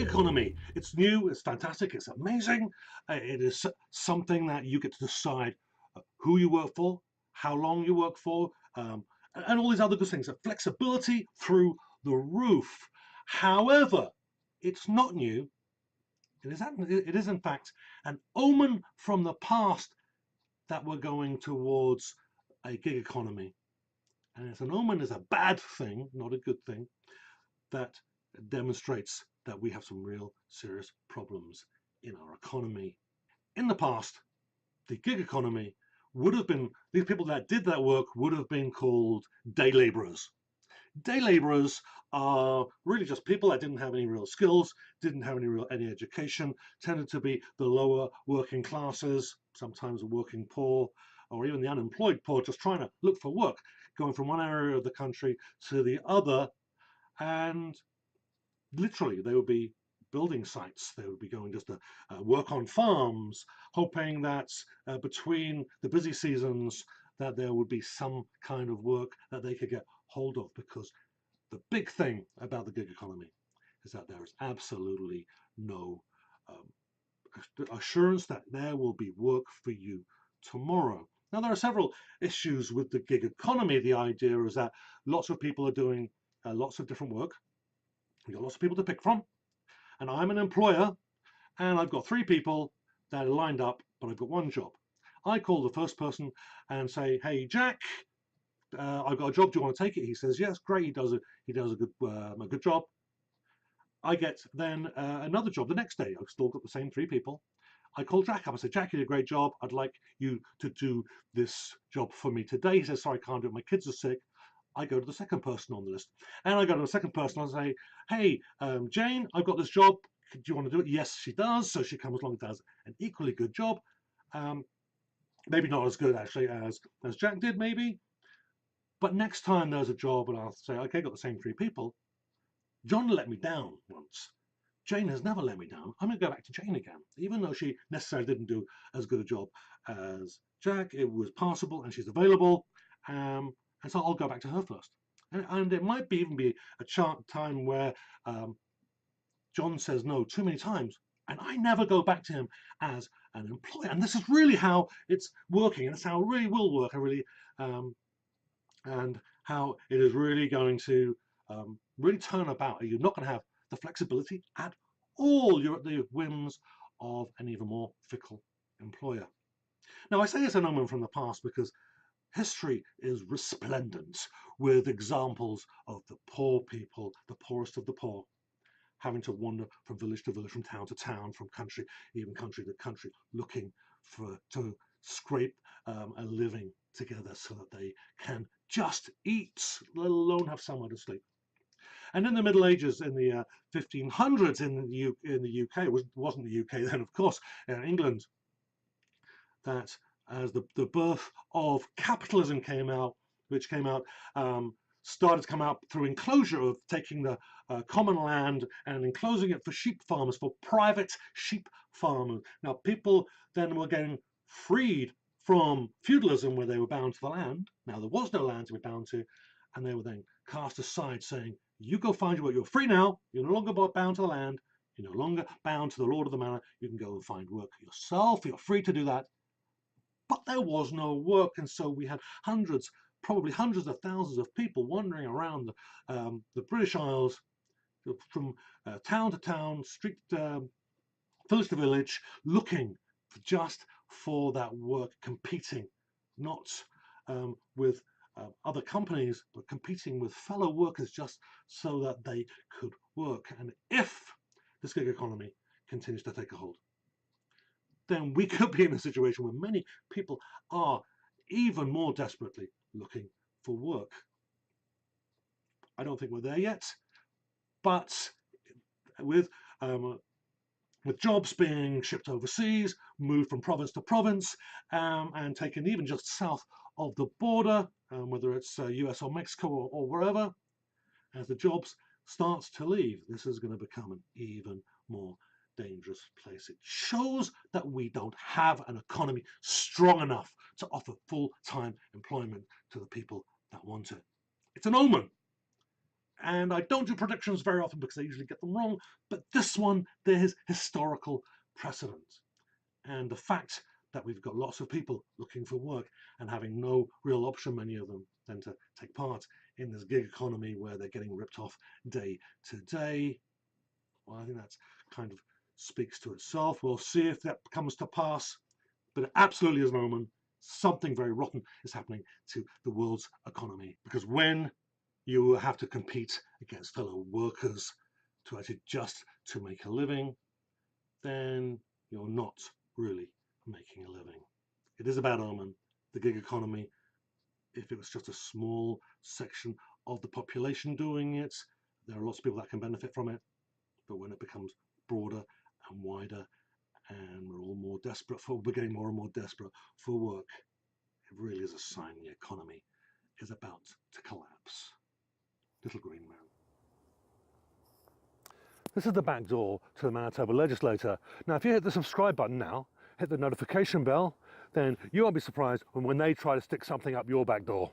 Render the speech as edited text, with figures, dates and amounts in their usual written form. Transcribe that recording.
economy. It's new, it's fantastic, it's amazing. It is something that you get to decide who you work for, how long you work for, and all these other good things. Flexibility through the roof. However, it's not new. It is in fact an omen from the past that we're going towards a gig economy. And it's an omen is a bad thing, not a good thing, that demonstrates that we have some real serious problems in our economy. In the past, the gig economy would have been, these people that did that work would have been called day laborers. Day laborers are really just people that didn't have any real skills, didn't have any education, tended to be the lower working classes, sometimes the working poor, or even the unemployed poor, just trying to look for work, going from one area of the country to the other. And literally they would be building sites, they would be going just to work on farms, hoping that between the busy seasons that there would be some kind of work that they could get hold of, because the big thing about the gig economy is that there is absolutely no assurance that there will be work for you tomorrow. Now, there are several issues with the gig economy. The idea is that lots of people are doing lots of different work. You've got lots of people to pick from, and I'm an employer and I've got 3 people that are lined up, but I've got one job. I call the first person and say, hey Jack, I've got a job, do you want to take it? He says yes, great. He does a good job. I get then another job the next day. I've still got the same 3 people. I call Jack up. I say, Jack, you did a great job, I'd like you to do this job for me today. He says, sorry, I can't do it, my kids are sick. I go to the second person on the list, and I go to the second person and I say, hey Jane, I've got this job, do you want to do it? Yes, she does. So she comes along and does an equally good job, maybe not as good actually as Jack did, maybe, but next time there's a job and I'll say, okay, got the same 3 people. John let me down once, Jane has never let me down, I'm going to go back to Jane again, even though she necessarily didn't do as good a job as Jack. It was passable and she's available, and so I'll go back to her first. And it might even be a time where John says no too many times, and I never go back to him as an employer. And this is really how it's working, and it's how it really will work, and how it is really going to really turn about. You're not going to have the flexibility at all. You're at the whims of an even more fickle employer. Now, I say it's an omen from the past because history is resplendent with examples of the poor people, the poorest of the poor, having to wander from village to village, from town to town, from country, even country to country, looking to scrape a living together so that they can just eat, let alone have somewhere to sleep. And in the Middle Ages, in the 1500s in the UK, it wasn't the UK then, of course, in England, that as the birth of capitalism came out, which started to come out through enclosure, of taking the common land and enclosing it for sheep farmers, for private sheep farmers. Now, people then were getting freed from feudalism, where they were bound to the land. Now, there was no land to be bound to, and they were then cast aside, saying, you go find your work, you're free now, you're no longer bound to the land, you're no longer bound to the lord of the manor, you can go and find work yourself, you're free to do that. But there was no work, and so we had probably hundreds of thousands of people wandering around the British Isles, from town to town, street, village to village, looking just for that work, competing not with other companies, but competing with fellow workers just so that they could work. And if this gig economy continues to take a hold, then we could be in a situation where many people are even more desperately looking for work. I don't think we're there yet, but with jobs being shipped overseas, moved from province to province, and taken even just south of the border, whether it's US or Mexico or wherever, as the jobs starts to leave, this is going to become an even more dangerous place. It shows that we don't have an economy strong enough to offer full-time employment to the people that want it. It's an omen. And I don't do predictions very often because I usually get them wrong, but this one, there's historical precedent. And the fact that we've got lots of people looking for work and having no real option, many of them, than to take part in this gig economy where they're getting ripped off day to day. Well, I think that's kind of speaks to itself. We'll see if that comes to pass, but it absolutely is an omen. Something very rotten is happening to the world's economy, because when you have to compete against fellow workers to actually just to make a living, then you're not really making a living. It is a bad omen, the gig economy. If it was just a small section of the population doing it, there are lots of people that can benefit from it. But when it becomes broader and wider, and we're getting more and more desperate for work, it really is a sign the economy is about to collapse. Little Green Man. This is the back door to the Manitoba legislature. Now, if you hit the subscribe button now, hit the notification bell, then you won't be surprised when they try to stick something up your back door.